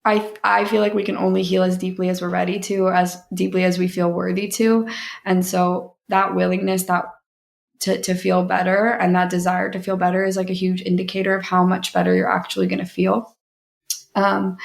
I feel like we can only heal as deeply as we're ready to, as deeply as we feel worthy to. And so that willingness, that to feel better, and that desire to feel better is like a huge indicator of how much better you're actually going to feel. And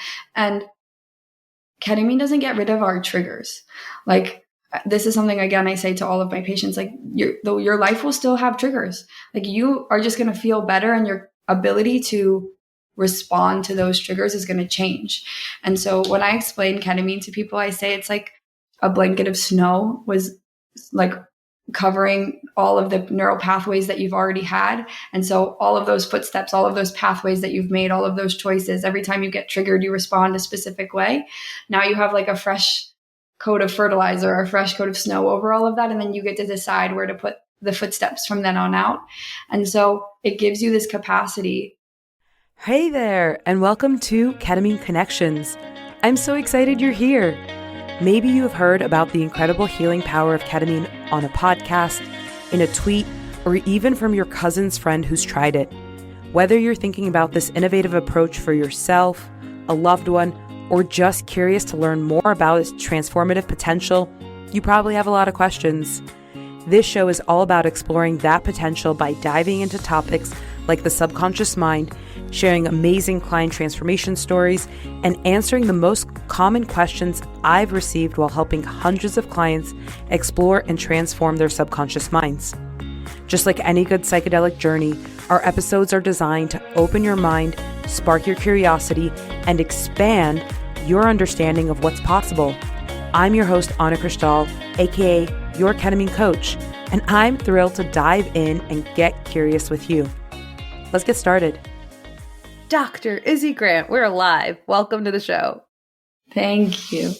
ketamine doesn't get rid of our triggers. Like, this is something, again, I say to all of my patients, like, your life will still have triggers. Like, you are just going to feel better, and your ability to respond to those triggers is going to change. And so when I explain ketamine to people, I say it's like a blanket of snow was like covering all of the neural pathways that you've already had. And so all of those footsteps, all of those pathways that you've made, all of those choices, every time you get triggered, you respond a specific way. Now you have like a fresh coat of fertilizer or a fresh coat of snow over all of that. And then you get to decide where to put the footsteps from then on out. And so it gives you this capacity. Hey there, and welcome to Ketamine Connections. I'm so excited you're here. Maybe you have heard about the incredible healing power of ketamine on a podcast, in a tweet, or even from your cousin's friend who's tried it. Whether you're thinking about this innovative approach for yourself, a loved one, or just curious to learn more about its transformative potential, you probably have a lot of questions. This show is all about exploring that potential by diving into topics like the subconscious mind, sharing amazing client transformation stories, and answering the most common questions I've received while helping hundreds of clients explore and transform their subconscious minds. Just like any good psychedelic journey, our episodes are designed to open your mind, spark your curiosity, and expand your understanding of what's possible. I'm your host, Anna Kristal, aka your ketamine coach, and I'm thrilled to dive in and get curious with you. Let's get started. Dr. Izzie Grant, we're live. Welcome to the show. Thank you.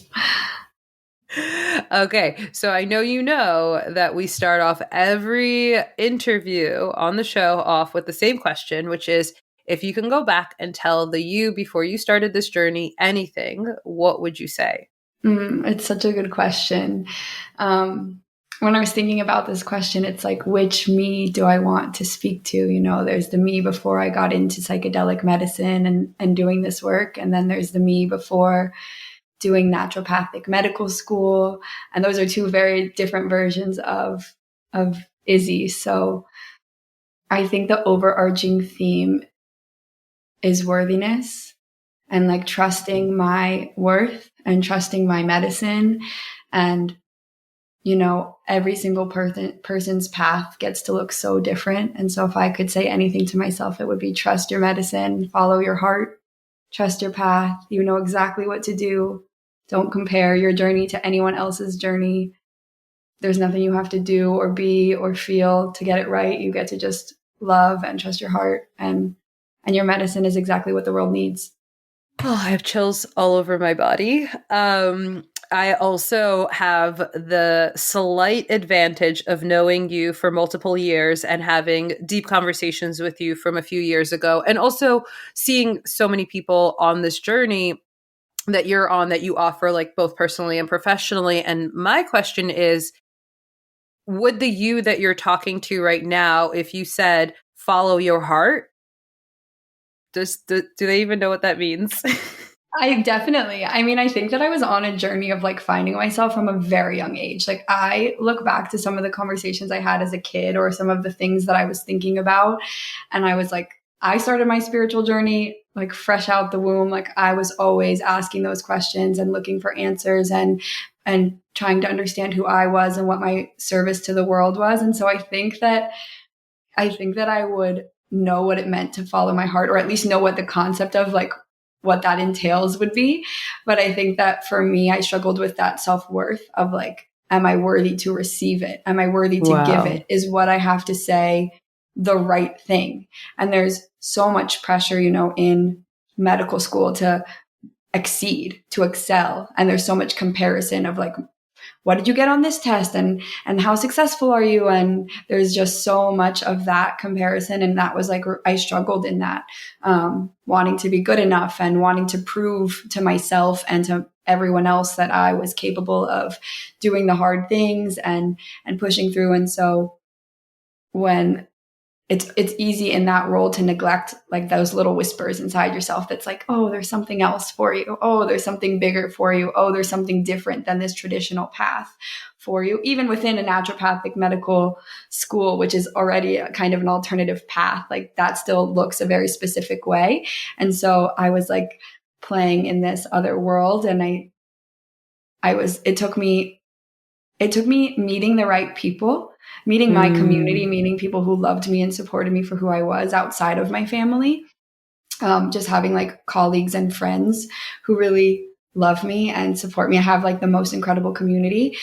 Okay, so I know you know that we start off every interview on the show off with the same question, which is, if you can go back and tell the you before you started this journey anything, what would you say? It's such a good question. When I was thinking about this question, it's like, which me do I want to speak to? You know, there's the me before I got into psychedelic medicine and doing this work. And then there's the me before doing naturopathic medical school. And those are two very different versions of Izzie. So I think the overarching theme is worthiness and like trusting my worth and trusting my medicine. And you know, every single person's path gets to look so different. And so if I could say anything to myself, it would be trust your medicine, follow your heart, trust your path. You know exactly what to do. Don't compare your journey to anyone else's journey. There's nothing you have to do or be or feel to get it right. You get to just love and trust your heart, and your medicine is exactly what the world needs. Oh, I have chills all over my body. I also have the slight advantage of knowing you for multiple years and having deep conversations with you from a few years ago, and also seeing so many people on this journey that you're on, that you offer, like both personally and professionally. And my question is, would the you that you're talking to right now, if you said, follow your heart, do they even know what that means? I think that I was on a journey of like finding myself from a very young age. Like, I look back to some of the conversations I had as a kid or some of the things that I was thinking about. And I was like, I started my spiritual journey like fresh out the womb. Like, I was always asking those questions and looking for answers and trying to understand who I was and what my service to the world was. And so I think that I would know what it meant to follow my heart, or at least know what the concept of like what that entails would be. But I think that for me, I struggled with that self-worth of like, am I worthy to receive it? Am I worthy to give it? Is what I have to say the right thing? And there's so much pressure, you know, in medical school to exceed, to excel. And there's so much comparison of like, what did you get on this test, and how successful are you? And there's just so much of that comparison. And that was like, I struggled in that, wanting to be good enough and wanting to prove to myself and to everyone else that I was capable of doing the hard things and pushing through. And so when it's easy in that role to neglect like those little whispers inside yourself that's like, oh, there's something else for you. Oh, there's something bigger for you. Oh, there's something different than this traditional path for you. Even within a naturopathic medical school, which is already a kind of an alternative path, like that still looks a very specific way. And so I was like playing in this other world, and it took me meeting the right people, meeting my community, meeting people who loved me and supported me for who I was outside of my family. Just having like colleagues and friends who really love me and support me. I have like the most incredible community.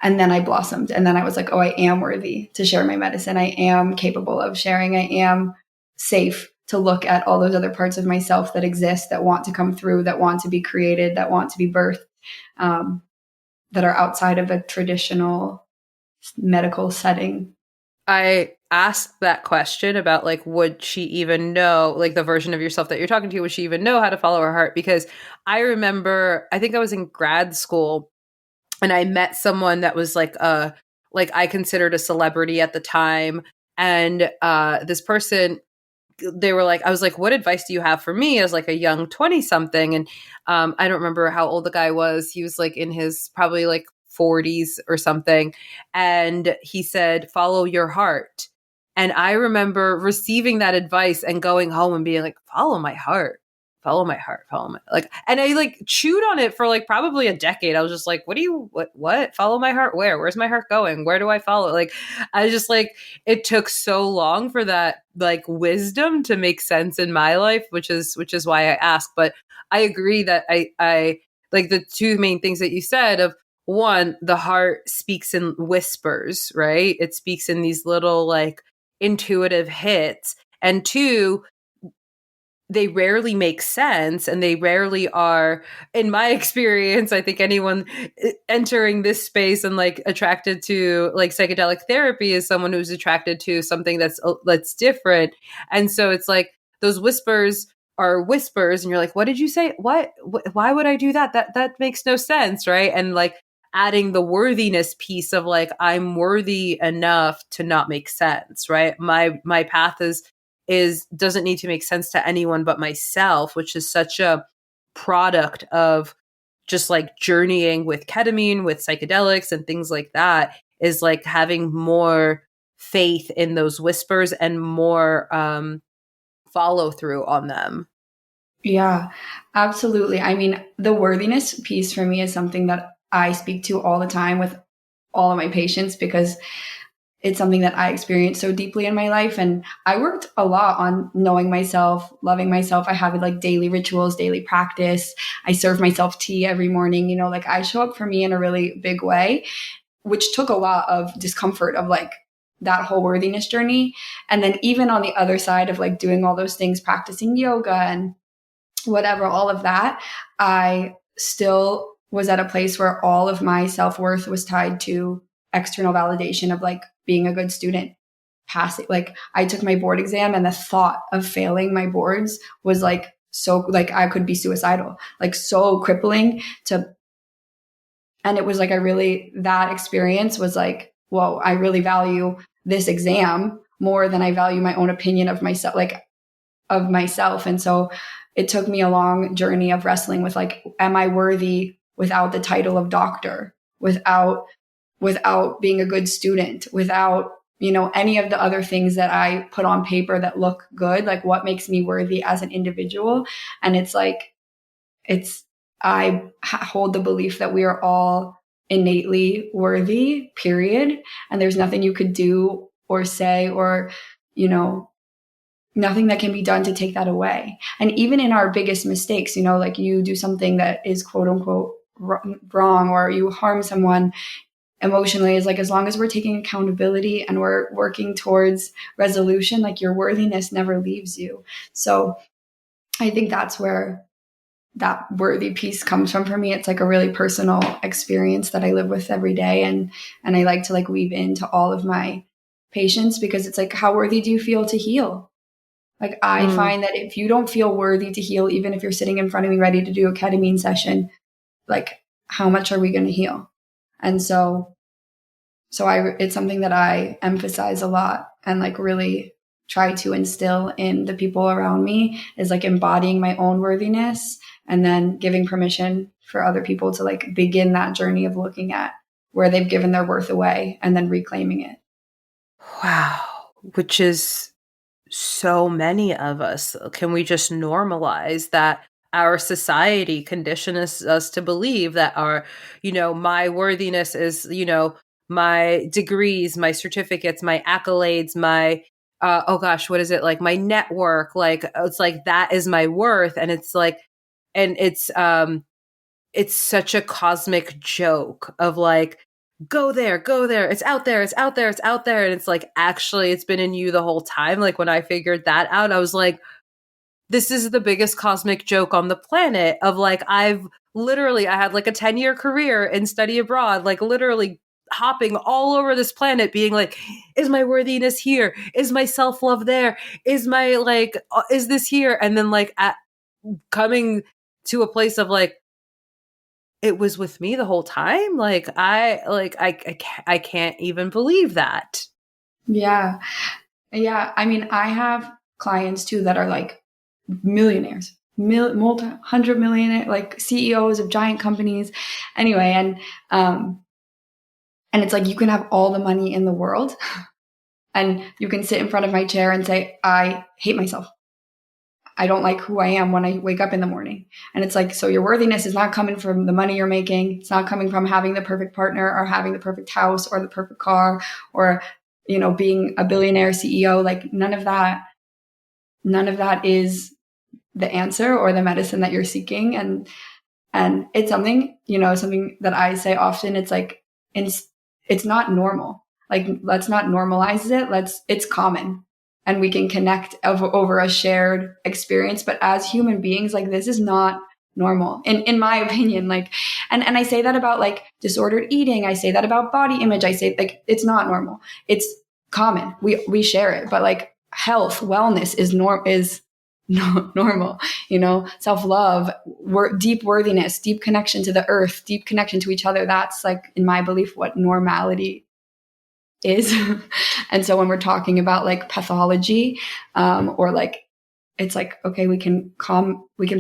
And then I blossomed. And then I was like, oh, I am worthy to share my medicine. I am capable of sharing. I am safe to look at all those other parts of myself that exist, that want to come through, that want to be created, that want to be birthed, that are outside of a traditional medical setting. I asked that question about like, would she even know, like the version of yourself that you're talking to, would she even know how to follow her heart? Because I remember, I think I was in grad school and I met someone that was like I considered a celebrity at the time. And this person, they were like, I was like, what advice do you have for me as like a young 20 something? And I don't remember how old the guy was. He was like in his probably like 40s or something. And he said, follow your heart. And I remember receiving that advice and going home and being like, follow my heart, follow my heart, follow my, like, and I like chewed on it for like probably a decade. I was just like, what? Follow my heart? Where's my heart going? Where do I follow? Like, I just like, it took so long for that like wisdom to make sense in my life, which is why I ask. But I agree that I like the two main things that you said of, one, the heart speaks in whispers, right? It speaks in these little like intuitive hits. And two, they rarely make sense, and they rarely are, in my experience. I think anyone entering this space and like attracted to like psychedelic therapy is someone who's attracted to something that's different. And so it's like those whispers are whispers and you're like, what did you say? Why would I do that? That makes no sense, right? And like adding the worthiness piece of like, I'm worthy enough to not make sense, right? My path is doesn't need to make sense to anyone but myself, which is such a product of just like journeying with ketamine, with psychedelics and things like that, is like having more faith in those whispers and more follow through on them. Yeah, absolutely. I mean, the worthiness piece for me is something that I speak to all the time with all of my patients, because it's something that I experienced so deeply in my life. And I worked a lot on knowing myself, loving myself. I have like daily rituals, daily practice. I serve myself tea every morning. You know, like I show up for me in a really big way, which took a lot of discomfort of like that whole worthiness journey. And then even on the other side of like doing all those things, practicing yoga and whatever, all of that, I still was at a place where all of my self-worth was tied to external validation of like being a good student, passing. Like I took my board exam, and the thought of failing my boards was like, so like I could be suicidal, like so crippling to, and it was like, that experience was like, whoa, I really value this exam more than I value my own opinion of myself, And so it took me a long journey of wrestling with like, am I worthy without the title of doctor, without being a good student, without, any of the other things that I put on paper that look good, like what makes me worthy as an individual. And it's like, I hold the belief that we are all innately worthy, period. And there's nothing you could do or say or, nothing that can be done to take that away. And even in our biggest mistakes, like you do something that is quote unquote wrong, or you harm someone emotionally, is like, as long as we're taking accountability and we're working towards resolution, like your worthiness never leaves you. So I think that's where that worthy piece comes from for me. It's like a really personal experience that I live with every day. And I like to like weave into all of my patients, because it's like, how worthy do you feel to heal? Like I find that if you don't feel worthy to heal, even if you're sitting in front of me ready to do a ketamine session, like how much are we going to heal? And so it's something that I emphasize a lot and like really try to instill in the people around me is like embodying my own worthiness and then giving permission for other people to like begin that journey of looking at where they've given their worth away and then reclaiming it. Wow. Which is so many of us. Can we just normalize that? Our society conditions us to believe that our, my worthiness is, my degrees, my certificates, my accolades, my, oh gosh, what is it? Like my network, like, it's like, that is my worth. And it's like, and it's such a cosmic joke of like, go there, it's out there, it's out there, it's out there. And it's like, actually, it's been in you the whole time. Like when I figured that out, I was like, this is the biggest cosmic joke on the planet of like, I had like a 10-year career in study abroad, like literally hopping all over this planet being like, is my worthiness here? Is my self-love there? Is my like, is this here? And then like coming to a place of like, it was with me the whole time. I can't even believe that. Yeah. Yeah. I mean, I have clients too that are like millionaires, multi-hundred millionaire, like CEOs of giant companies. Anyway. And it's like, you can have all the money in the world and you can sit in front of my chair and say, I hate myself. I don't like who I am when I wake up in the morning. And it's like, so your worthiness is not coming from the money you're making. It's not coming from having the perfect partner or having the perfect house or the perfect car or, being a billionaire CEO. Like none of that is the answer or the medicine that you're seeking. And it's something, something that I say often. It's like, it's not normal. Like, let's not normalize it. It's common. And we can connect over a shared experience. But as human beings, like this is not normal in my opinion. Like, and I say that about like disordered eating. I say that about body image. I say like, it's not normal. It's common. We share it, but like health, wellness is normal, self-love, deep worthiness, deep connection to the earth, deep connection to each other. That's like, in my belief, what normality is. And so when we're talking about like pathology, or like, it's like, okay, we can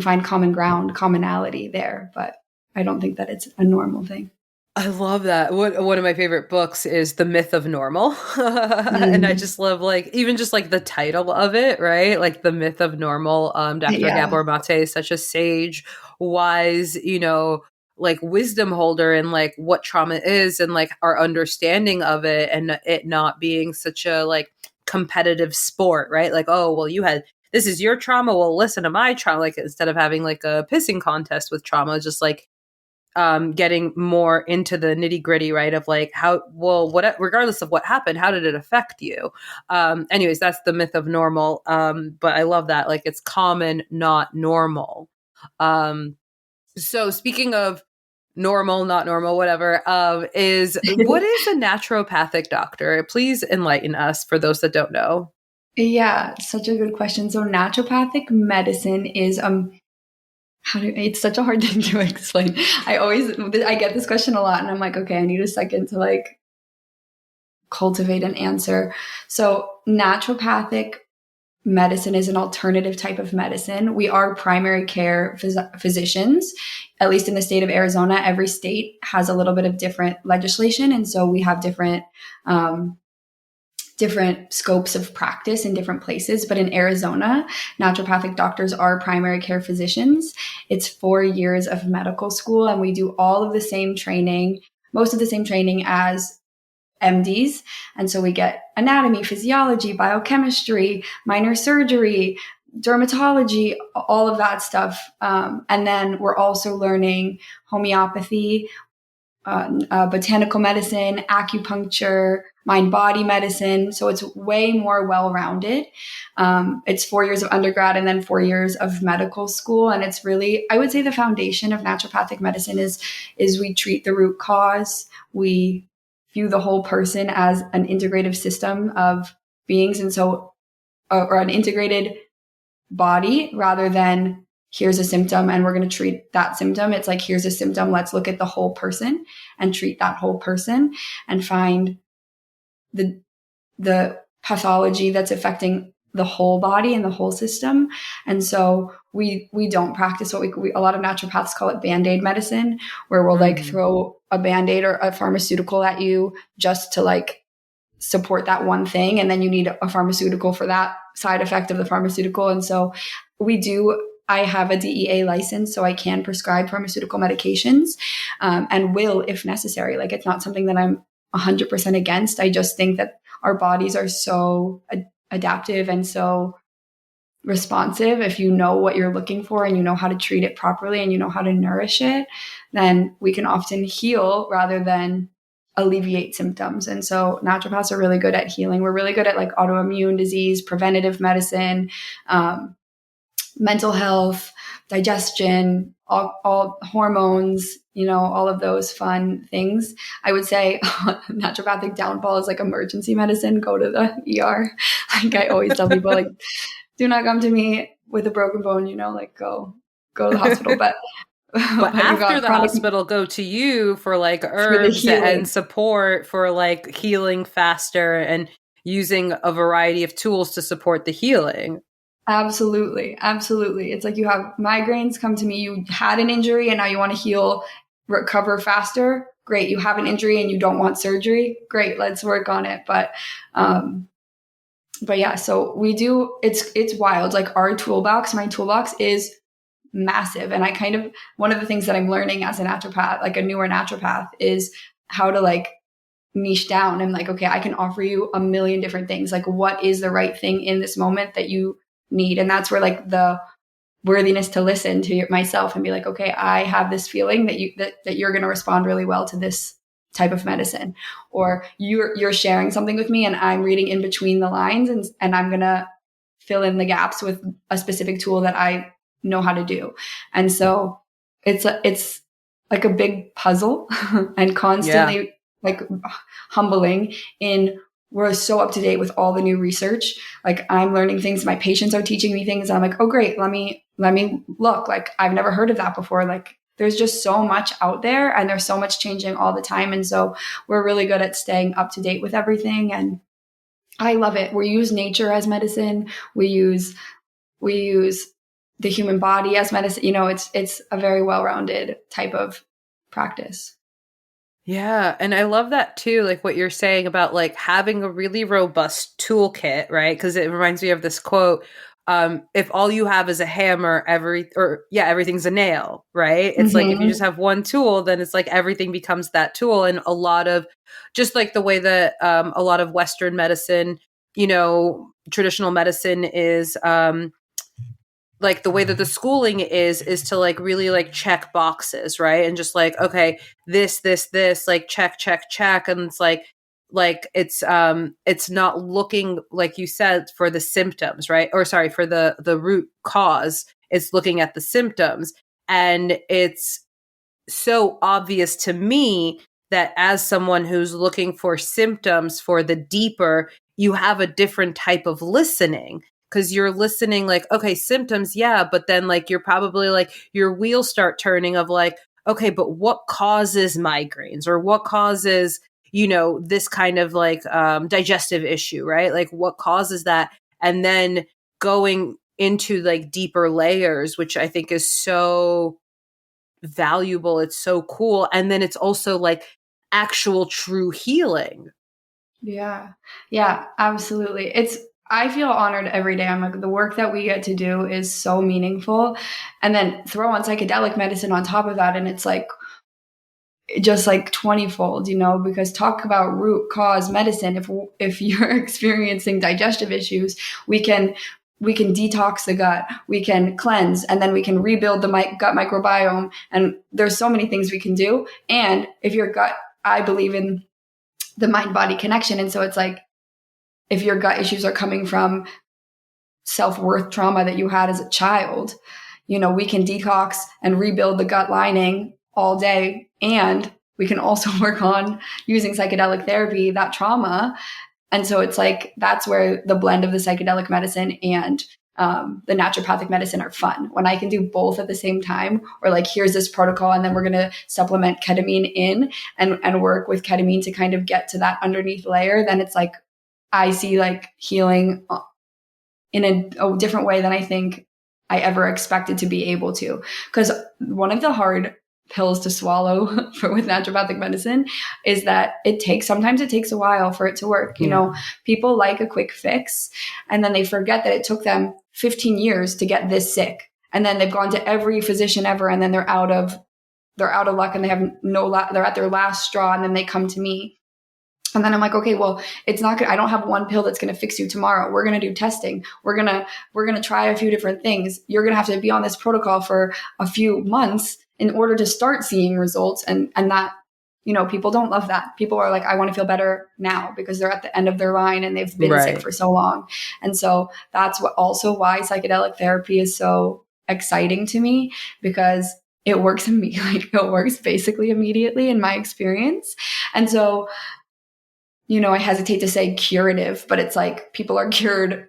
find common ground, commonality there, but I don't think that it's a normal thing. I love that. One of my favorite books is The Myth of Normal. And I just love like, even just like the title of it, right? Like The Myth of Normal. Dr. Gabor Mate is such a sage, wise, like wisdom holder in like what trauma is and like our understanding of it and it not being such a like competitive sport, right? Like, oh, well, this is your trauma. Well, listen to my trauma. Like instead of having like a pissing contest with trauma, just like getting more into the nitty gritty, right? Of like regardless of what happened, how did it affect you? Anyways, that's The Myth of Normal. But I love that. Like it's common, not normal. So speaking of normal, not normal, whatever, what is a naturopathic doctor? Please enlighten us for those that don't know. Yeah, such a good question. So naturopathic medicine is it's such a hard thing to explain. I get this question a lot and I'm like, okay, I need a second to like cultivate an answer. So naturopathic medicine is an alternative type of medicine. We are primary care physicians, at least in the state of Arizona. Every state has a little bit of different legislation. And so we have different scopes of practice in different places. But in Arizona, naturopathic doctors are primary care physicians. It's 4 years of medical school, and we do all of the same training, most of the same training as MDs. And so we get anatomy, physiology, biochemistry, minor surgery, dermatology, all of that stuff. And then we're also learning homeopathy, botanical medicine, acupuncture, mind-body medicine. So it's way more well-rounded. It's 4 years of undergrad and then 4 years of medical school. And it's really, I would say the foundation of naturopathic medicine is we treat the root cause. We view the whole person as an integrative system of beings. And so, or an integrated body rather than here's a symptom and we're going to treat that symptom. It's like, here's a symptom. Let's look at the whole person and treat that whole person and find the pathology that's affecting the whole body and the whole system. And so we don't practice what we a lot of naturopaths call it Band-Aid medicine, where we'll like throw a Band-Aid or a pharmaceutical at you just to like support that one thing. And then you need a pharmaceutical for that side effect of the pharmaceutical. And so I have a DEA license, so I can prescribe pharmaceutical medications, and will if necessary. Like, it's not something that I'm 100% against. I just think that our bodies are so adaptive and so responsive. If you know what you're looking for and you know how to treat it properly and you know how to nourish it, then we can often heal rather than alleviate symptoms. And so naturopaths are really good at healing. We're really good at like autoimmune disease, preventative medicine, mental health, digestion, all hormones, all of those fun things. I would say naturopathic downfall is like emergency medicine. Go to the ER. Like, I always tell people, like, do not come to me with a broken bone, like go to the hospital. But after the hospital, go to you for like herbs and support for like healing faster and using a variety of tools to support the healing. Absolutely. Absolutely. It's like you have migraines, come to me, you had an injury and now you want to heal, recover faster. Great. You have an injury and you don't want surgery. Great. Let's work on it. But yeah, so we do, it's wild. Like my toolbox is massive. And one of the things that I'm learning as a naturopath, like a newer naturopath, is how to like niche down. I'm like, okay, I can offer you a million different things. Like, what is the right thing in this moment that you need? And that's where like the worthiness to listen to myself and be like, okay, I have this feeling that you're going to respond really well to this type of medicine, or you're sharing something with me and I'm reading in between the lines and I'm going to fill in the gaps with a specific tool that I know how to do. And so it's like a big puzzle and constantly like humbling we're so up to date with all the new research. Like, I'm learning things. My patients are teaching me things. And I'm like, oh, great. Let me look. Like, I've never heard of that before. Like, there's just so much out there and there's so much changing all the time. And so we're really good at staying up to date with everything. And I love it. We use nature as medicine. We use the human body as medicine. It's a very well-rounded type of practice. Yeah. And I love that too, like what you're saying about like having a really robust toolkit, right? Because it reminds me of this quote, if all you have is a hammer, everything's a nail, right? It's like if you just have one tool, then it's like everything becomes that tool. And a lot of, just like the way that a lot of Western medicine, traditional medicine is, like the way that the schooling is to like really like check boxes, right? And just like, okay, this, like check. And it's like it's not looking, like you said, for the symptoms, right? Or sorry, for the root cause. It's looking at the symptoms. And it's so obvious to me that as someone who's looking for symptoms for the deeper, you have a different type of listening. Because you're listening like, okay, symptoms, yeah, but then like you're probably like your wheels start turning of like, okay, but what causes migraines or what causes, this kind of like digestive issue, right? Like what causes that? And then going into like deeper layers, which I think is so valuable. It's so cool. And then it's also like actual true healing. Yeah. Yeah, absolutely. I feel honored every day. I'm like, the work that we get to do is so meaningful. And then throw on psychedelic medicine on top of that. And it's like, just like 20-fold, because talk about root cause medicine. If you're experiencing digestive issues, we can detox the gut, we can cleanse, and then we can rebuild the gut microbiome. And there's so many things we can do. And if your gut, I believe in the mind-body connection. And so it's like, if your gut issues are coming from self-worth trauma that you had as a child, we can detox and rebuild the gut lining all day. And we can also work on using psychedelic therapy, that trauma. And so it's like, that's where the blend of the psychedelic medicine and the naturopathic medicine are fun. When I can do both at the same time, or like, here's this protocol, and then we're going to supplement ketamine in and work with ketamine to kind of get to that underneath layer, then it's like, I see like healing in a different way than I think I ever expected to be able to. Because one of the hard pills to swallow with naturopathic medicine is that sometimes it takes a while for it to work. You know, people like a quick fix, and then they forget that it took them 15 years to get this sick. And then they've gone to every physician ever, and then they're out of luck, and they have they're at their last straw, and then they come to me. And then I'm like, okay, well, it's not good. I don't have one pill that's going to fix you tomorrow. We're going to do testing. We're going to try a few different things. You're going to have to be on this protocol for a few months in order to start seeing results. And that, you know, people don't love that. People are like, I want to feel better now, because they're at the end of their line and they've been sick for so long. And so that's why psychedelic therapy is so exciting to me, because it works it works basically immediately in my experience. And so, you know, I hesitate to say curative, but it's like people are cured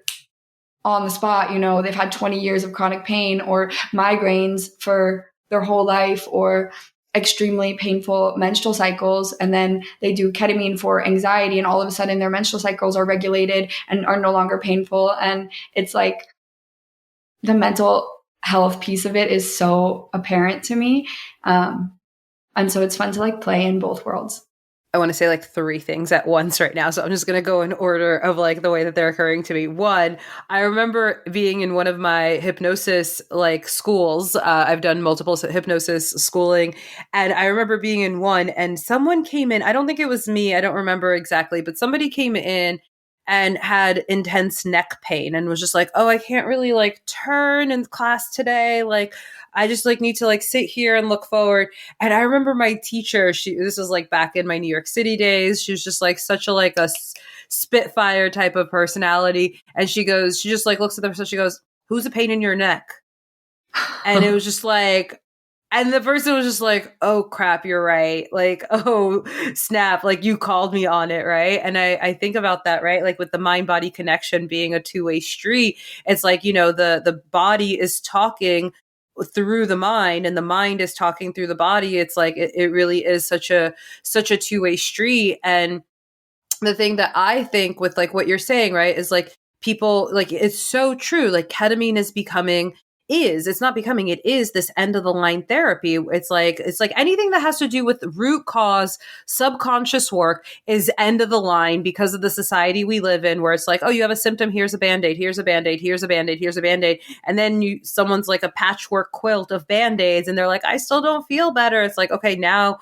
on the spot. You know, they've had 20 years of chronic pain or migraines for their whole life, or extremely painful menstrual cycles. And then they do ketamine for anxiety, and all of a sudden their menstrual cycles are regulated and are no longer painful. And it's like the mental health piece of it is so apparent to me. And so it's fun to like play in both worlds. I want to say like 3 things at once right now. So I'm just going to go in order of like the way that they're occurring to me. One, I remember being in one of my hypnosis like schools. I've done multiple hypnosis schooling, and I remember being in one, and someone came in. I don't think it was me. I don't remember exactly, but somebody came in and had intense neck pain and was just like, oh, I can't really like turn in class today. Like, I just like need to like sit here and look forward. And I remember my teacher, this was like back in my New York City days. She was just like such a spitfire type of personality. And she just like looks at the person. She goes, who's a pain in your neck? And it was just like, and the person was just like, oh crap, you're right. Like, oh snap, like you called me on it, right? And I think about that, right? Like with the mind-body connection being a two-way street, it's like, you know, the body is talking through the mind, and the mind is talking through the body. It's like it really is such a two-way street. And the thing that I think with like what you're saying, right, is like people, like it's so true. Like ketamine it's not becoming, it is this end of the line therapy. It's like anything that has to do with root cause, subconscious work is end of the line, because of the society we live in, where it's like, oh, you have a symptom, here's a Band-Aid, here's a Band-Aid, here's a Band-Aid, here's a Band-Aid. And then someone's like a patchwork quilt of Band-Aids, and they're like, I still don't feel better. It's like, okay, now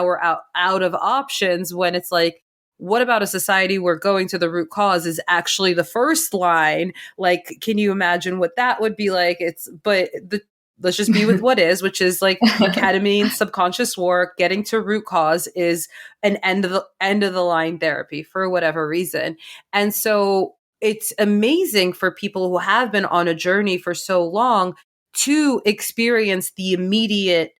we're out of options, when it's like, what about a society where going to the root cause is actually the first line? Like, can you imagine what that would be like? Let's just be with what is, which is like ketamine, subconscious work, getting to root cause is an end of the line therapy for whatever reason. And so it's amazing for people who have been on a journey for so long to experience the immediate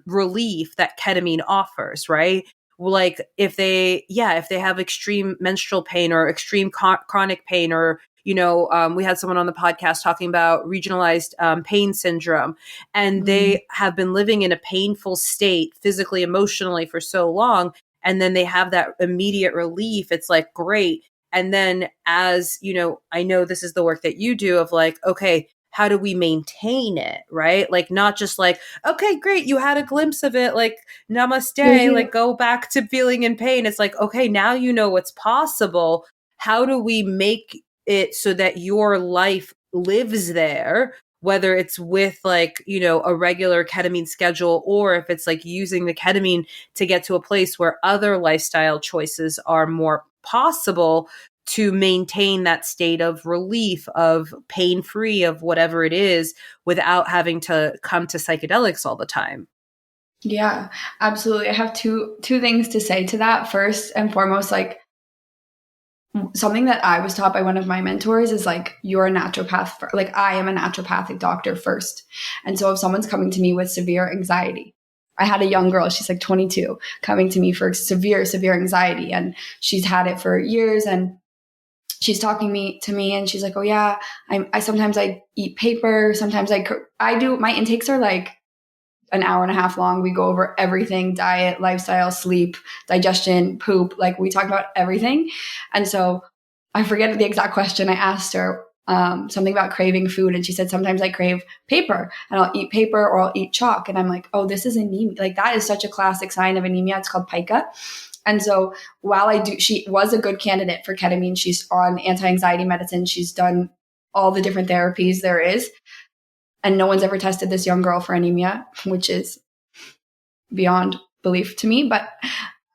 relief that ketamine offers, right? Like if they have extreme menstrual pain or extreme chronic pain, or, you know, we had someone on the podcast talking about regionalized pain syndrome, and they have been living in a painful state physically, emotionally for so long. And then they have that immediate relief. It's like, great. And then, as you know, I know this is the work that you do of like, okay, how do we maintain it, right? Like, not just like, okay, great, you had a glimpse of it, like, namaste, like, go back to feeling in pain. It's like, okay, now you know what's possible. How do we make it so that your life lives there, whether it's with like, you know, a regular ketamine schedule, or if it's like using the ketamine to get to a place where other lifestyle choices are more possible, to maintain that state of relief, of pain-free, of whatever it is, without having to come to psychedelics all the time. Yeah, absolutely. I have two things to say to that. First and foremost, like, something that I was taught by one of my mentors is like, you're a naturopath. Like, I am a naturopathic doctor first. And so if someone's coming to me with severe anxiety, I had a young girl, she's like 22, coming to me for severe anxiety, and she's had it for years, and she's talking to me and she's like, oh yeah, I sometimes I eat paper. Sometimes I do. My intakes are like an hour and a half long. We go over everything: diet, lifestyle, sleep, digestion, poop. Like we talk about everything. And so I forget the exact question I asked her, something about craving food. And she said, sometimes I crave paper and I'll eat paper or I'll eat chalk. And I'm like, oh, this is anemia. Like that is such a classic sign of anemia. It's called pica. And so while she was a good candidate for ketamine, she's on anti-anxiety medicine. She's done all the different therapies there is. And no one's ever tested this young girl for anemia, which is beyond belief to me, but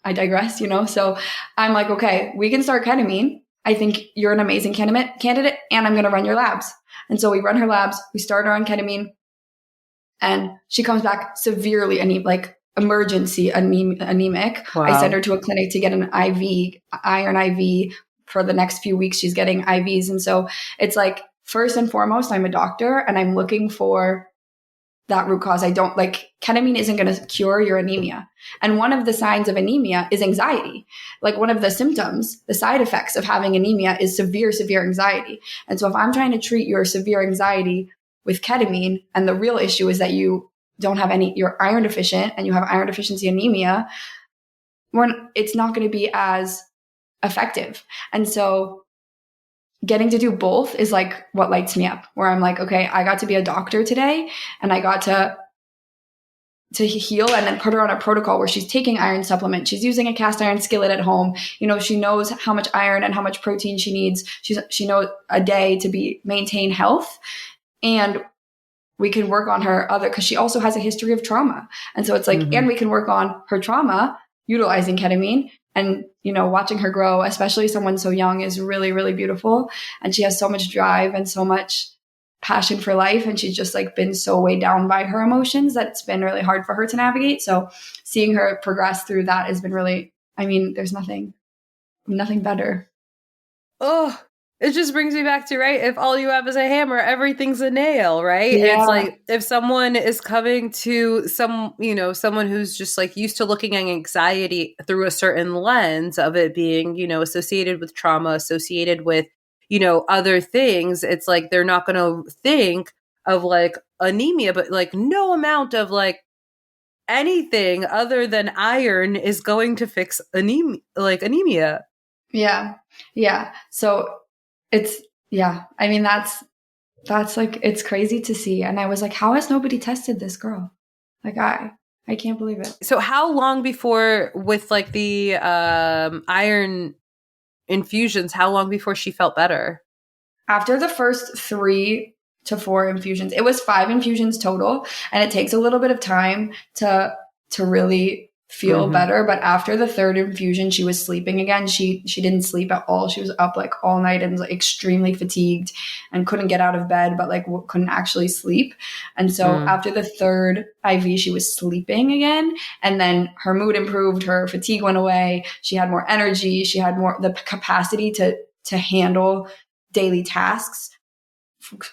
I digress, So I'm like, okay, we can start ketamine. I think you're an amazing candidate, and I'm going to run your labs. And so we run her labs. We start her on ketamine, and she comes back severely anemic, like emergency anemic. Wow. I send her to a clinic to get an IV, iron IV. For the next few weeks, she's getting IVs. And so it's like, first and foremost, I'm a doctor and I'm looking for that root cause. Ketamine isn't going to cure your anemia. And one of the signs of anemia is anxiety. Like one of the symptoms, the side effects of having anemia is severe anxiety. And so if I'm trying to treat your severe anxiety with ketamine, and the real issue is that you don't have you're iron deficient and you have iron deficiency anemia, it's not going to be as effective. And so getting to do both is like what lights me up, where I'm like, okay, I got to be a doctor today and I got to heal, and then put her on a protocol where she's taking iron supplement. She's using a cast iron skillet at home. She knows how much iron and how much protein she needs. She knows a day to maintain health. And we can work on her because she also has a history of trauma. And so it's like, and we can work on her trauma utilizing ketamine. And, watching her grow, especially someone so young, is really, really beautiful. And she has so much drive and so much passion for life. And she's just like been so weighed down by her emotions that it's been really hard for her to navigate. So seeing her progress through that has been really, there's nothing better. Oh, it just brings me back to, right, if all you have is a hammer, everything's a nail, right? Yeah. It's like if someone is coming to someone who's just like used to looking at anxiety through a certain lens of it being, associated with trauma, associated with, other things, it's like they're not going to think of like anemia, but like no amount of like anything other than iron is going to fix anemia. Yeah. Yeah. So it's, that's like, it's crazy to see. And I was like, how has nobody tested this girl? Like, I can't believe it. So how long before, with like the iron infusions, how long before she felt better? After the first 3 to 4 infusions, it was 5 infusions total. And it takes a little bit of time to really feel better. But after the 3rd infusion, she was sleeping again. She didn't sleep at all. She was up like all night and like extremely fatigued and couldn't get out of bed, but like couldn't actually sleep. And so after the 3rd IV, she was sleeping again. And then her mood improved. Her fatigue went away. She had more energy. She had more the capacity to handle daily tasks.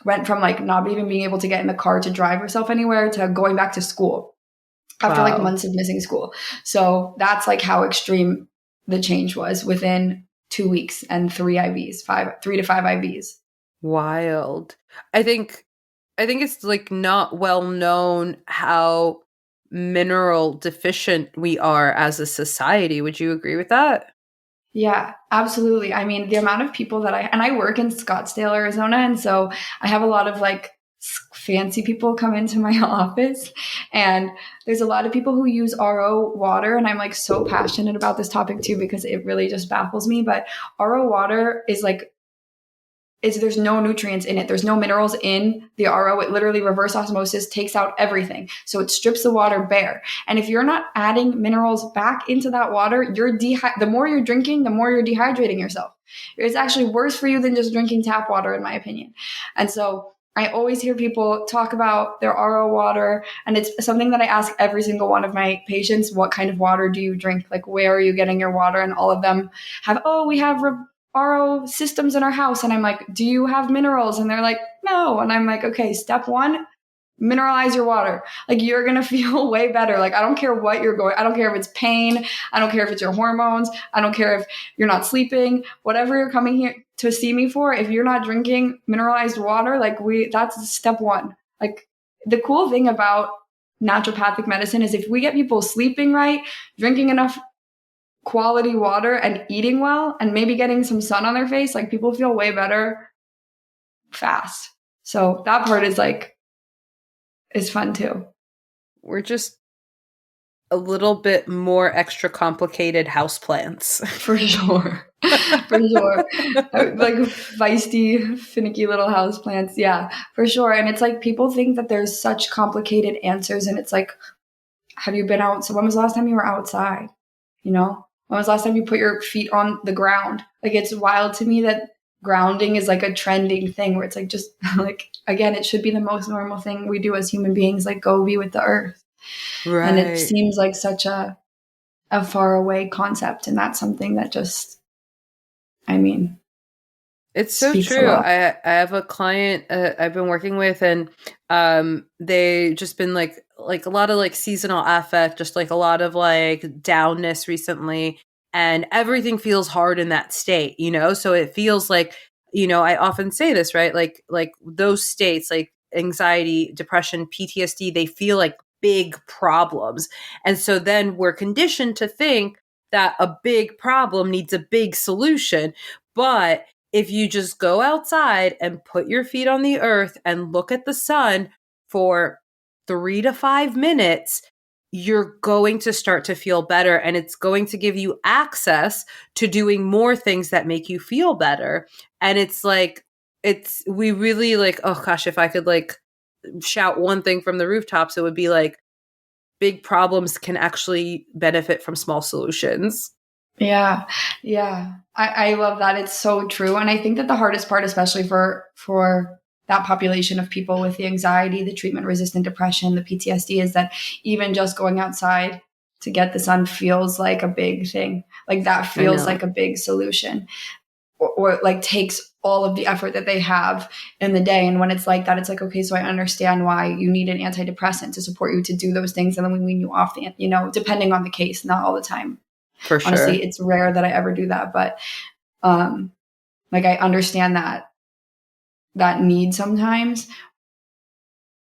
Went from like not even being able to get in the car to drive herself anywhere to going back to school. After like months of missing school. So that's like how extreme the change was within 2 weeks and 3 IVs, 3 to 5 IVs. Wild. I think it's like not well known how mineral deficient we are as a society. Would you agree with that? Yeah, absolutely. The amount of people that I work in Scottsdale, Arizona. And so I have a lot of like fancy people come into my office, and there's a lot of people who use RO water. And I'm like so passionate about this topic too, because it really just baffles me. But RO water is like, there's no nutrients in it. There's no minerals in the RO. It literally reverse osmosis takes out everything. So it strips the water bare. And if you're not adding minerals back into that water, the more you're drinking, the more you're dehydrating yourself. It's actually worse for you than just drinking tap water, in my opinion. And so I always hear people talk about their RO water, and it's something that I ask every single one of my patients: what kind of water do you drink? Like, where are you getting your water? And all of them we have RO systems in our house. And I'm like, do you have minerals? And they're like, no. And I'm like, okay, step 1, mineralize your water. Like, you're going to feel way better. Like, I don't care what you're going. I don't care if it's pain. I don't care if it's your hormones. I don't care if you're not sleeping, whatever you're coming here to see me for. If you're not drinking mineralized water, like that's step 1. Like, the cool thing about naturopathic medicine is if we get people sleeping right, drinking enough quality water and eating well and maybe getting some sun on their face, like people feel way better fast. So that part is fun too. We're just a little bit more extra complicated houseplants. For sure. For sure. Like feisty, finicky little houseplants. Yeah, for sure. And it's like people think that there's such complicated answers. And it's like, have you been out? So when was the last time you were outside? You know, when was the last time you put your feet on the ground? Like, it's wild to me that grounding is like a trending thing where it's like, just like, again, it should be the most normal thing we do as human beings, like go be with the earth. Right. And it seems like such a far away concept. And that's something that just, I mean, it's so true. I have a client I've been working with, and they just been like a lot of like seasonal affect, just like a lot of like downness recently, and everything feels hard in that state, you know? So it feels like, you know, I often say this, right? Like those states, like anxiety, depression, PTSD, they feel like big problems. And so then we're conditioned to think that a big problem needs a big solution. But if you just go outside and put your feet on the earth and look at the sun for 3 to 5 minutes, you're going to start to feel better, and it's going to give you access to doing more things that make you feel better. And it's like, we really like, oh gosh, if I could like shout one thing from the rooftops, it would be like, big problems can actually benefit from small solutions. Yeah. Yeah. I love that. It's so true. And I think that the hardest part, especially for that population of people with the anxiety, the treatment-resistant depression, the PTSD, is that even just going outside to get the sun feels like a big thing. Like that feels like a big solution, or like takes all of the effort that they have in the day. And when it's like that, it's like, okay, so I understand why you need an antidepressant to support you to do those things. And then we wean you off the, you know, depending on the case, not all the time. For sure. Honestly, it's rare that I ever do that. But like I understand that need sometimes.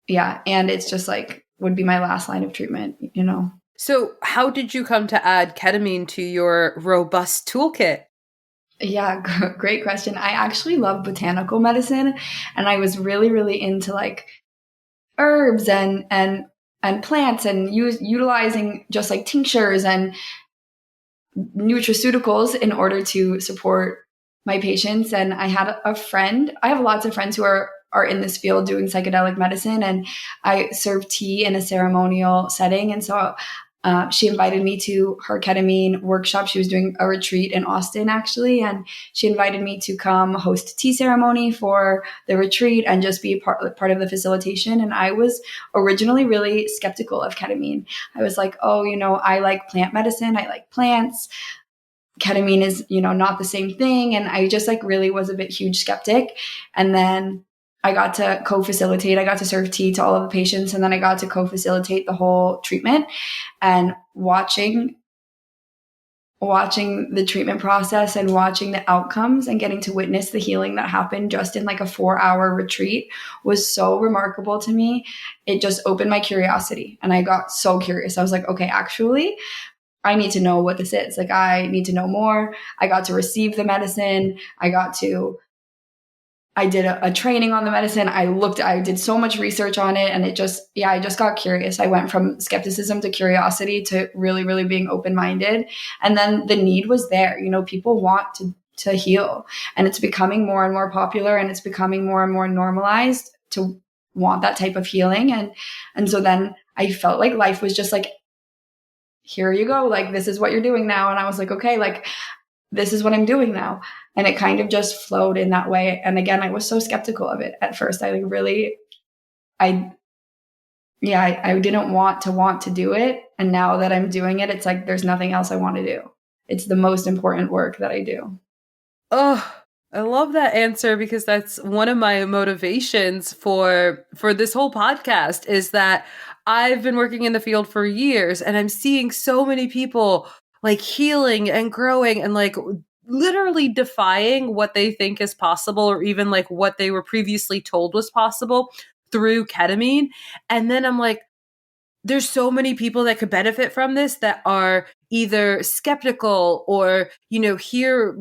Yeah. And it's just like would be my last line of treatment, you know. So how did you come to add ketamine to your robust toolkit? Yeah, great question. I actually love botanical medicine, and I was really, really into like herbs and plants, and utilizing just like tinctures and nutraceuticals in order to support my patients. And I had a friend, I have lots of friends who are in this field doing psychedelic medicine, and I serve tea in a ceremonial setting. And so she invited me to her ketamine workshop. She was doing a retreat in Austin, actually, and she invited me to come host a tea ceremony for the retreat and just be part of the facilitation. And I was originally really skeptical of ketamine. I was like, oh, you know, I like plant medicine. I like plants. Ketamine is, you know, not the same thing. And I just like really was a bit huge skeptic. And then I got to co-facilitate. I got to serve tea to all of the patients, and then I got to co-facilitate the whole treatment. And watching the treatment process and watching the outcomes and getting to witness the healing that happened just in like a 4-hour retreat was so remarkable to me. It just opened my curiosity, and I got so curious. I was like, okay, actually, I need to know what this is. Like, I need to know more. I got to receive the medicine. I did a training on the medicine. I did so much research on it, and I just got curious. I went from skepticism to curiosity to really, really being open-minded. And then the need was there. You know, people want to heal, and it's becoming more and more popular, and it's becoming more and more normalized to want that type of healing. And so then I felt like life was just like, here you go. Like, this is what you're doing now. And I was like, okay, like, this is what I'm doing now. And it kind of just flowed in that way. And again, I was so skeptical of it at first. I didn't want to do it. And now that I'm doing it, it's like, there's nothing else I want to do. It's the most important work that I do. Oh, I love that answer, because that's one of my motivations for this whole podcast, is that I've been working in the field for years, and I'm seeing so many people like healing and growing and like literally defying what they think is possible, or even like what they were previously told was possible through ketamine. And then I'm like, there's so many people that could benefit from this that are either skeptical or, hear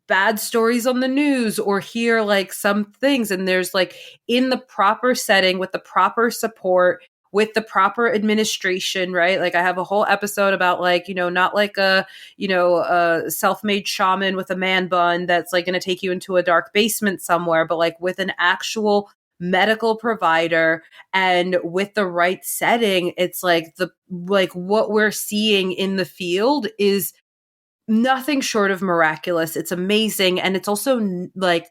bad stories on the news or hear like some things. And there's like in the proper setting with the proper support, with the proper administration, right? Like I have a whole episode about like, not like a self-made shaman with a man bun that's like going to take you into a dark basement somewhere, but like with an actual medical provider and with the right setting, it's like what we're seeing in the field is nothing short of miraculous. It's amazing. And it's also like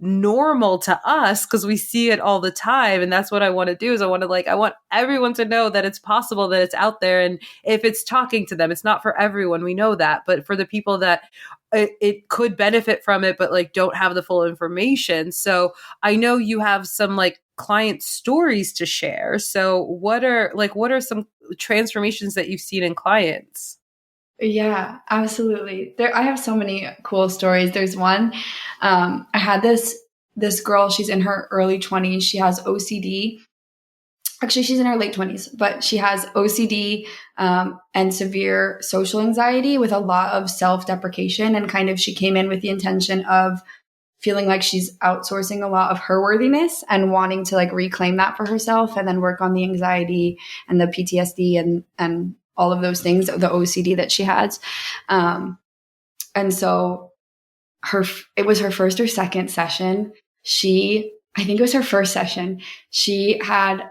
normal to us because we see it all the time. And that's what I want to do is I want everyone to know that it's possible, that it's out there. And if it's talking to them, it's not for everyone. We know that. But for the people that it could benefit from it, but like don't have the full information. So I know you have some like client stories to share. So what are some transformations that you've seen in clients? Yeah, absolutely. I have so many cool stories. There's one, I had this girl, she's in her early 20s. She has OCD. Actually, she's in her late 20s, but she has OCD and severe social anxiety with a lot of self-deprecation. And kind of she came in with the intention of feeling like she's outsourcing a lot of her worthiness and wanting to like reclaim that for herself and then work on the anxiety and the PTSD and all of those things, the OCD that she has. And so it was her first or second session. I think it was her first session. She had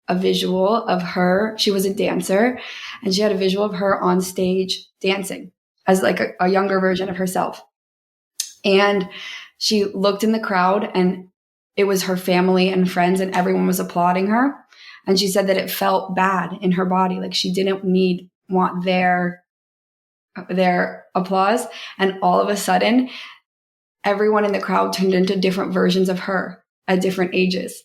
a visual of her. She was a dancer and she had a visual of her on stage dancing as like a younger version of herself. And she looked in the crowd and it was her family and friends and everyone was applauding her. And she said that it felt bad in her body. Like she didn't want their applause. And all of a sudden, everyone in the crowd turned into different versions of her at different ages.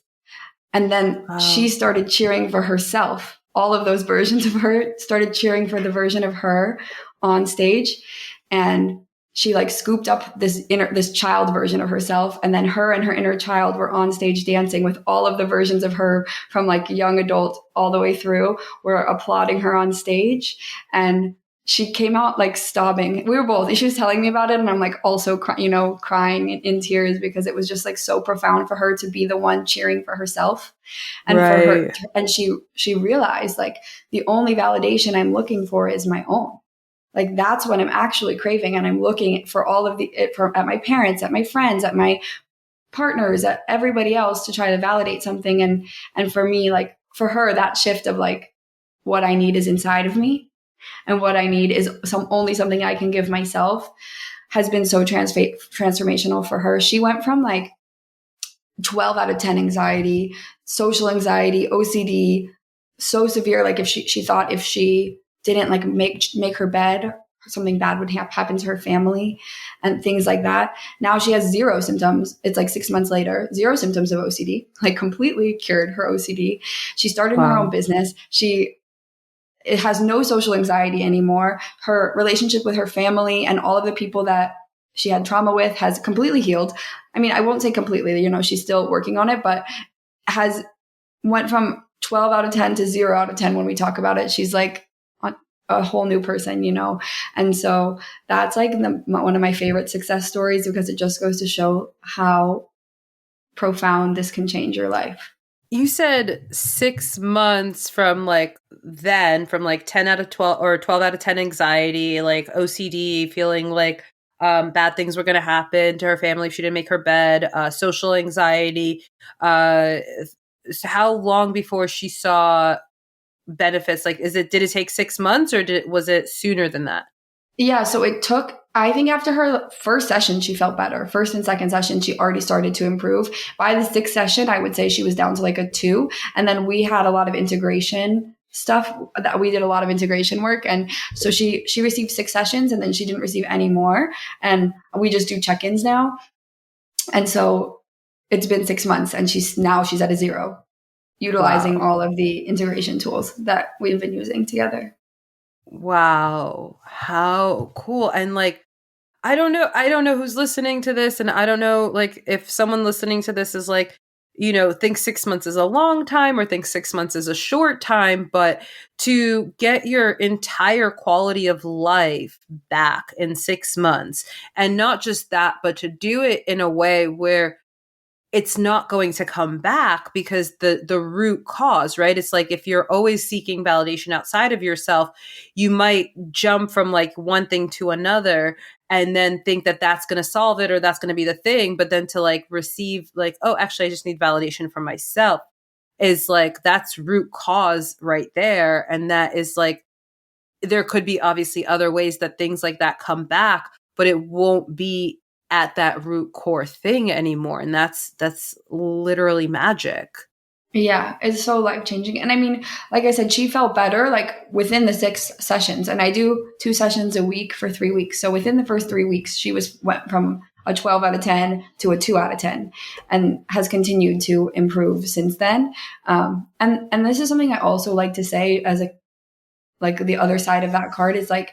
And then she started cheering for herself. All of those versions of her started cheering for the version of her on stage. And she like scooped up this child version of herself. And then her and her inner child were on stage dancing with all of the versions of her from like young adult all the way through were applauding her on stage. And she came out like sobbing. We were both, she was telling me about it. And I'm like also, crying in tears because it was just like so profound for her to be the one cheering for herself. And for her, and she realized like the only validation I'm looking for is my own. Like that's what I'm actually craving. And I'm looking for all of at my parents, at my friends, at my partners, at everybody else to try to validate something. And for me, like for her, that shift of like, what I need is inside of me. And what I need is only something I can give myself has been so transformational for her. She went from like 12 out of 10 anxiety, social anxiety, OCD, so severe. Like if she thought if she didn't like make her bed, something bad would happen to her family and things like that. Now she has zero symptoms. It's like 6 months later, zero symptoms of OCD, like completely cured her OCD. She started her own business. It has no social anxiety anymore. Her relationship with her family and all of the people that she had trauma with has completely healed. I mean, I won't say completely, she's still working on it, but went from 12 out of 10 to 0 out of 10 when we talk about it. She's like a whole new person, And so that's like one of my favorite success stories because it just goes to show how profound this can change your life. You said 6 months from like 10 out of 12 or 12 out of 10 anxiety, like OCD, feeling like bad things were going to happen to her family if she didn't make her bed, social anxiety. How long before she saw benefits? Like, did it take 6 months or was it sooner than that? Yeah. So it took, I think after her first session, she felt better. First and second session, she already started to improve. By the sixth session, I would say she was down to like a 2. And then we had a lot of integration stuff that we did a lot of integration work. And so she received 6 sessions and then she didn't receive any more. And we just do check-ins now. And so it's been 6 months and she's at a 0, utilizing all of the integration tools that we've been using together. Wow. How cool. And like, I don't know who's listening to this. And I don't know, like if someone listening to this is like, think 6 months is a long time or think 6 months is a short time, but to get your entire quality of life back in 6 months, and not just that, but to do it in a way where it's not going to come back, because the root cause, right? It's like, if you're always seeking validation outside of yourself, you might jump from like one thing to another and then think that that's going to solve it, or that's going to be the thing. But then to like receive like, oh, actually, I just need validation from myself, is like, that's root cause right there. And that is like, there could be obviously other ways that things like that come back, but it won't be at that root core thing anymore. And that's literally magic. Yeah, it's so life-changing. And I mean, like I said, she felt better like within the 6 sessions. And I do 2 sessions a week for 3 weeks. So within the first 3 weeks, she went from a 12 out of 10 to a 2 out of 10, and has continued to improve since then. And this is something I also like to say as like the other side of that card is like,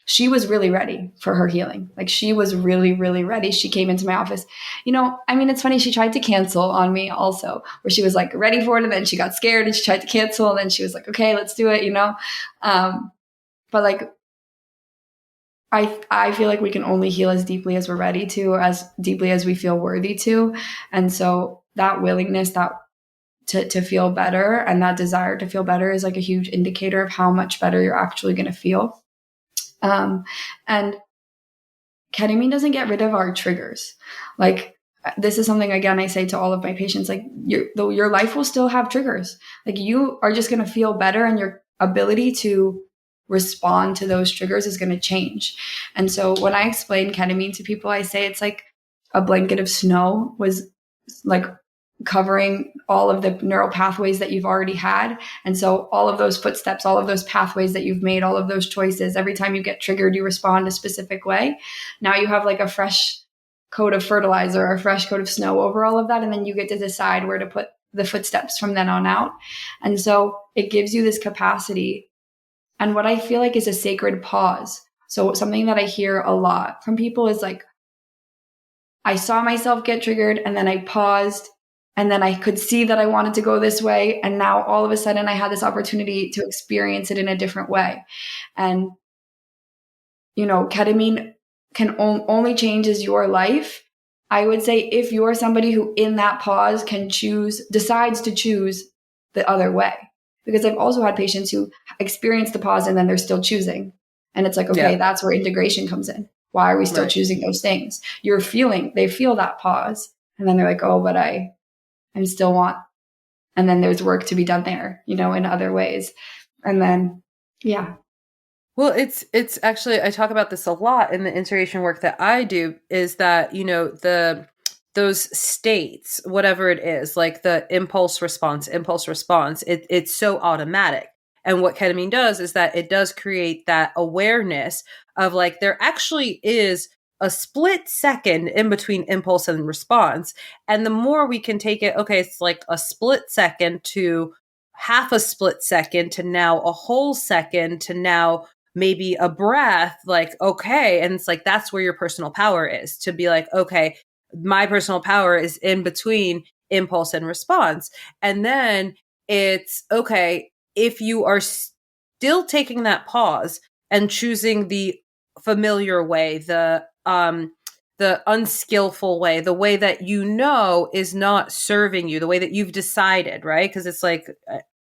she was really ready for her healing. Like, she was really, really ready. She came into my office. I mean, it's funny. She tried to cancel on me also, where she was like ready for it. And then she got scared and she tried to cancel. And then she was like, okay, let's do it, But like, I feel like we can only heal as deeply as we're ready to, as deeply as we feel worthy to. And so that willingness, to feel better, and that desire to feel better is like a huge indicator of how much better you're actually going to feel. And ketamine doesn't get rid of our triggers. Like, this is something, again, I say to all of my patients, like, your life will still have triggers. Like, you are just going to feel better, and your ability to respond to those triggers is going to change. And so when I explain ketamine to people, I say it's like a blanket of snow was like covering all of the neural pathways that you've already had. And so all of those footsteps, all of those pathways that you've made, all of those choices, every time you get triggered, you respond a specific way. Now you have like a fresh coat of fertilizer or a fresh coat of snow over all of that. And then you get to decide where to put the footsteps from then on out. And so it gives you this capacity, and what I feel like is a sacred pause. So something that I hear a lot from people is like, I saw myself get triggered, and then I paused, and then I could see that I wanted to go this way. And now all of a sudden I had this opportunity to experience it in a different way. And, ketamine can only changes your life. I would say if you're somebody who in that pause decides to choose the other way. Because I've also had patients who experience the pause and then they're still choosing. And it's like, okay, that's where integration comes in. Why are we still choosing those things? They feel that pause. And then they're like, oh, but I still want, and then there's work to be done there, in other ways. And then, yeah. Well, it's actually, I talk about this a lot in the integration work that I do, is that, those states, whatever it is, like the impulse response, it's so automatic. And what ketamine does is that it does create that awareness of like, there actually is a split second in between impulse and response. And the more we can take it, okay, it's like a split second to half a split second to now a whole second to now maybe a breath, like, okay. And it's like, that's where your personal power is, to be like, okay, my personal power is in between impulse and response. And then it's okay, if you are still taking that pause and choosing the familiar way, the unskillful way, the way that is not serving you, the way that you've decided, right? Because it's like,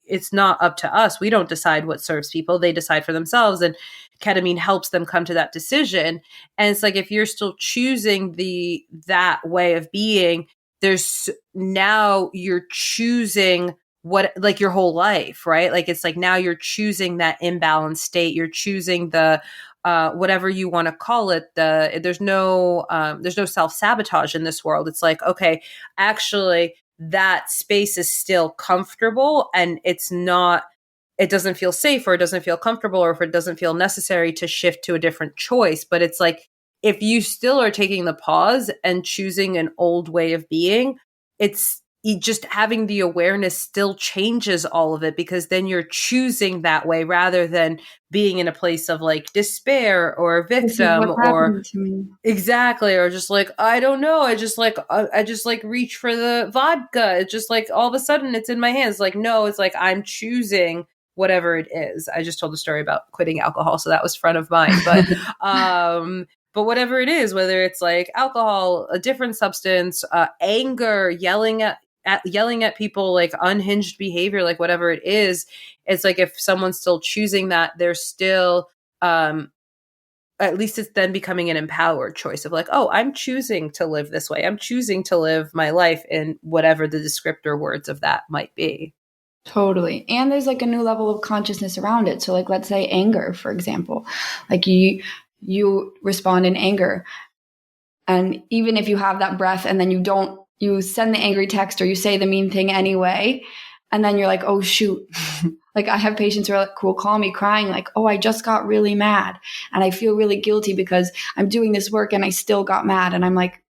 it's not up to us. We don't decide what serves people. They decide for themselves. And ketamine helps them come to that decision. And it's like, if you're still choosing that way of being, now you're choosing what, like, your whole life, right? Like, it's like, now you're choosing that imbalanced state. You're choosing the, whatever you want to call it, there's no self-sabotage in this world. It's like, okay, actually that space is still comfortable, and it doesn't feel safe, or it doesn't feel comfortable, or if it doesn't feel necessary to shift to a different choice. But it's like, if you still are taking the pause and choosing an old way of being, it's just having the awareness still changes all of it, because then you're choosing that way rather than being in a place of like despair or This is victim what's or happening to me. exactly, or just like, I don't know, I just like reach for the vodka. It's just like all of a sudden it's in my hands. Like, no, it's like I'm choosing whatever it is. I just told a story about quitting alcohol, so that was front of mind. But whatever it is, whether it's like alcohol, a different substance, anger, yelling at people, like unhinged behavior, like whatever it is, it's like if someone's still choosing that, they're still at least it's then becoming an empowered choice of like, oh, I'm choosing to live this way. I'm choosing to live my life in whatever the descriptor words of that might be. Totally. And there's like a new level of consciousness around it. So like, let's say anger, for example, like you respond in anger. And even if you have that breath and then you send the angry text or you say the mean thing anyway, and then you're like, oh, shoot. Like I have patients who will call me crying like, oh, I just got really mad and I feel really guilty because I'm doing this work and I still got mad. And I'm like,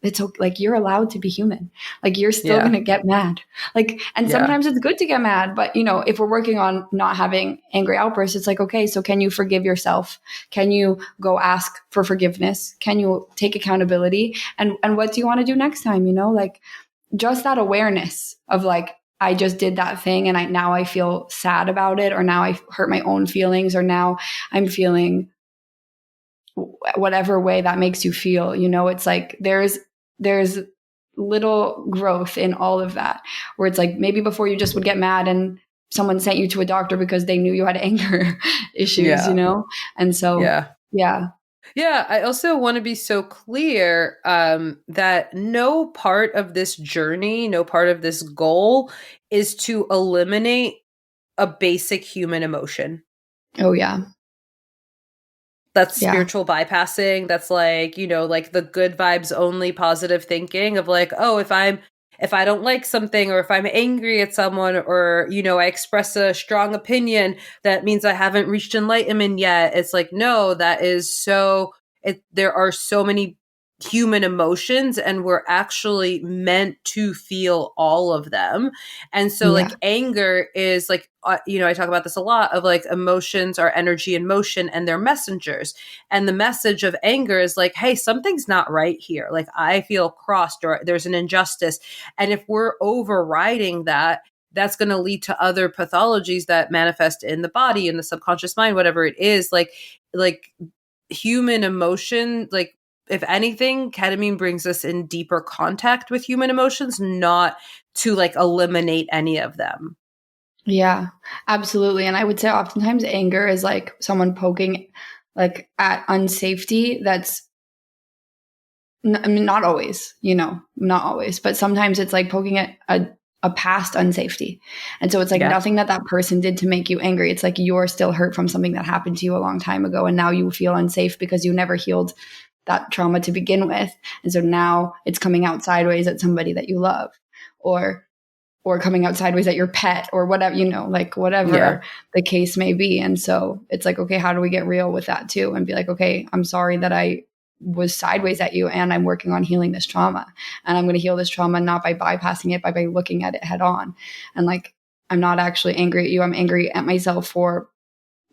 it's okay. Like you're allowed to be human. Like you're still going to get mad. Like, and sometimes it's good to get mad, but if we're working on not having angry outbursts, it's like, okay, so can you forgive yourself? Can you go ask for forgiveness? Can you take accountability? And what do you want to do next time? Like just that awareness of like, I just did that thing and now I feel sad about it, or now I hurt my own feelings, or now I'm feeling whatever way that makes you feel. It's like there's little growth in all of that, where it's like maybe before you just would get mad and someone sent you to a doctor because they knew you had anger issues, And so, Yeah, I also want to be so clear that no part of this journey, no part of this goal is to eliminate a basic human emotion. Oh, yeah. That's spiritual bypassing. That's like, like the good vibes only positive thinking of like, oh, if I don't like something, or if I'm angry at someone, or, I express a strong opinion, that means I haven't reached enlightenment yet. It's like, no, there are so many human emotions and we're actually meant to feel all of them. And so like anger is like, I talk about this a lot of like emotions are energy in motion and they're messengers. And the message of anger is like, hey, something's not right here. Like I feel crossed, or there's an injustice. And if we're overriding that, that's going to lead to other pathologies that manifest in the body, in the subconscious mind, whatever it is. Like human emotion, like if anything, ketamine brings us in deeper contact with human emotions, not to like eliminate any of them. Yeah, absolutely. And I would say oftentimes anger is like someone poking like at unsafety. Not always, not always, but sometimes it's like poking at a past unsafety. And so it's like nothing that person did to make you angry. It's like you're still hurt from something that happened to you a long time ago. And now you feel unsafe because you never healed that trauma to begin with. And so now it's coming out sideways at somebody that you love, or coming out sideways at your pet, or whatever, like whatever the case may be. And so it's like, okay, how do we get real with that too? And be like, okay, I'm sorry that I was sideways at you, and I'm working on healing this trauma, and I'm going to heal this trauma not by bypassing it, but by looking at it head on. And like, I'm not actually angry at you. I'm angry at myself for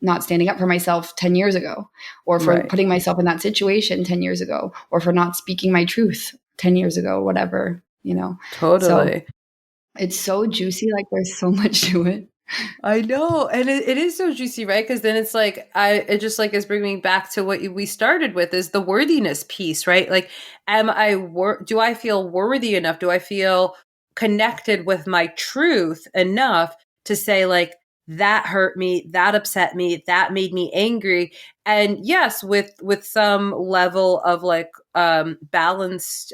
not standing up for myself 10 years ago, or for putting myself in that situation 10 years ago, or for not speaking my truth 10 years ago, whatever, Totally. So it's so juicy. Like there's so much to it. I know. And it is so juicy, right? Because then it's like, it just like is bringing me back to what we started with, is the worthiness piece, right? Like, do I feel worthy enough? Do I feel connected with my truth enough to say like, that hurt me, that upset me, that made me angry? And yes, with some level of like balanced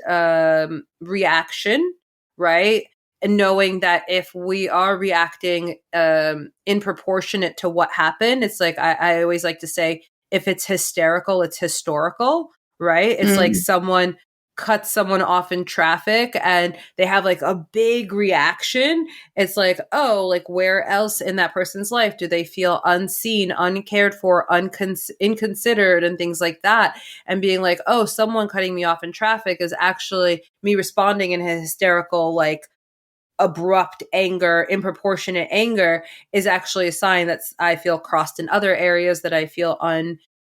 reaction, right? And knowing that if we are reacting in proportionate to what happened, it's like I always like to say, if it's hysterical, it's historical, right? It's like someone cuts someone off in traffic and they have like a big reaction. It's like, oh, like where else in that person's life do they feel unseen, uncared for, inconsidered, and things like that? And being like, oh, someone cutting me off in traffic is actually me responding in a hysterical, like abrupt anger, improportionate anger is actually a sign that I feel crossed in other areas, that I feel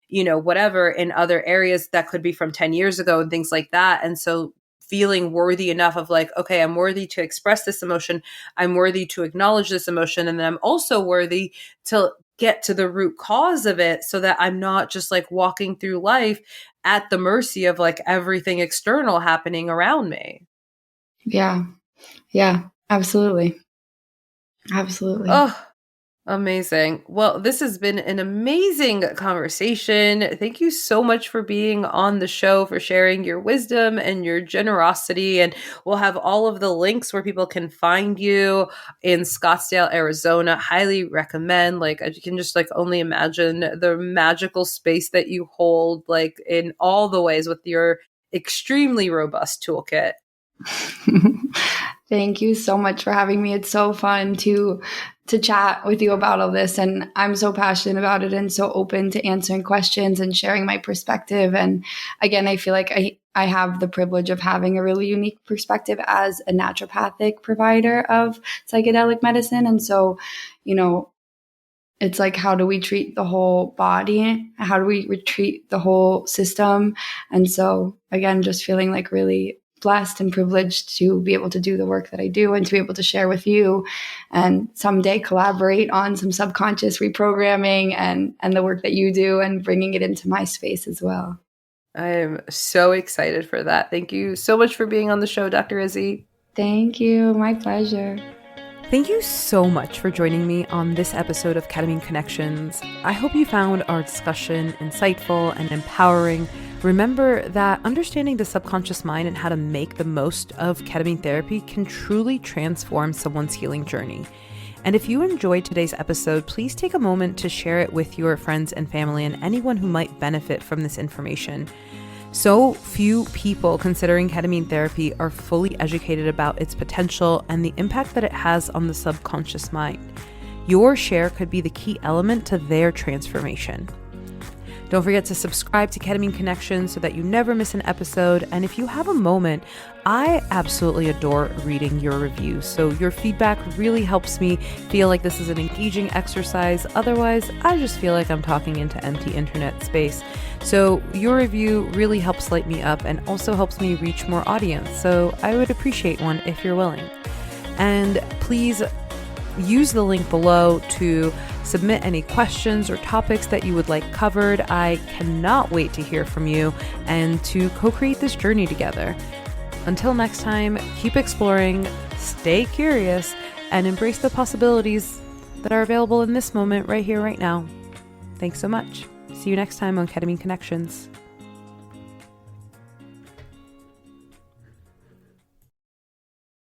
whatever in other areas that could be from 10 years ago and things like that. And so feeling worthy enough of like, okay, I'm worthy to express this emotion. I'm worthy to acknowledge this emotion. And then I'm also worthy to get to the root cause of it so that I'm not just like walking through life at the mercy of like everything external happening around me. Yeah. Yeah, absolutely. Absolutely. Oh, amazing. Well, this has been an amazing conversation. Thank you so much for being on the show, for sharing your wisdom and your generosity. And we'll have all of the links where people can find you in Scottsdale, Arizona. Highly recommend. Like, I can just like only imagine the magical space that you hold, like in all the ways with your extremely robust toolkit. Thank you so much for having me. It's so fun to chat with you about all this. And I'm so passionate about it and so open to answering questions and sharing my perspective. And again, I feel like I have the privilege of having a really unique perspective as a naturopathic provider of psychedelic medicine. And so, it's like, how do we treat the whole body? How do we treat the whole system? And so, again, just feeling like really blessed and privileged to be able to do the work that I do and to be able to share with you and someday collaborate on some subconscious reprogramming and the work that you do and bringing it into my space as well. I am so excited for that. Thank you so much for being on the show, Dr. Izzie. Thank you. My pleasure. Thank you so much for joining me on this episode of Ketamine Connections. I hope you found our discussion insightful and empowering. Remember that understanding the subconscious mind and how to make the most of ketamine therapy can truly transform someone's healing journey. And if you enjoyed today's episode, please take a moment to share it with your friends and family and anyone who might benefit from this information. So few people considering ketamine therapy are fully educated about its potential and the impact that it has on the subconscious mind. Your share could be the key element to their transformation. Don't forget to subscribe to Ketamine Connections so that you never miss an episode. And if you have a moment, I absolutely adore reading your reviews. So your feedback really helps me feel like this is an engaging exercise. Otherwise, I just feel like I'm talking into empty internet space. So your review really helps light me up and also helps me reach more audience. So I would appreciate one if you're willing. And please use the link below to submit any questions or topics that you would like covered. I cannot wait to hear from you and to co-create this journey together. Until next time, keep exploring, stay curious, and embrace the possibilities that are available in this moment right here, right now. Thanks so much. See you next time on Ketamine Connections.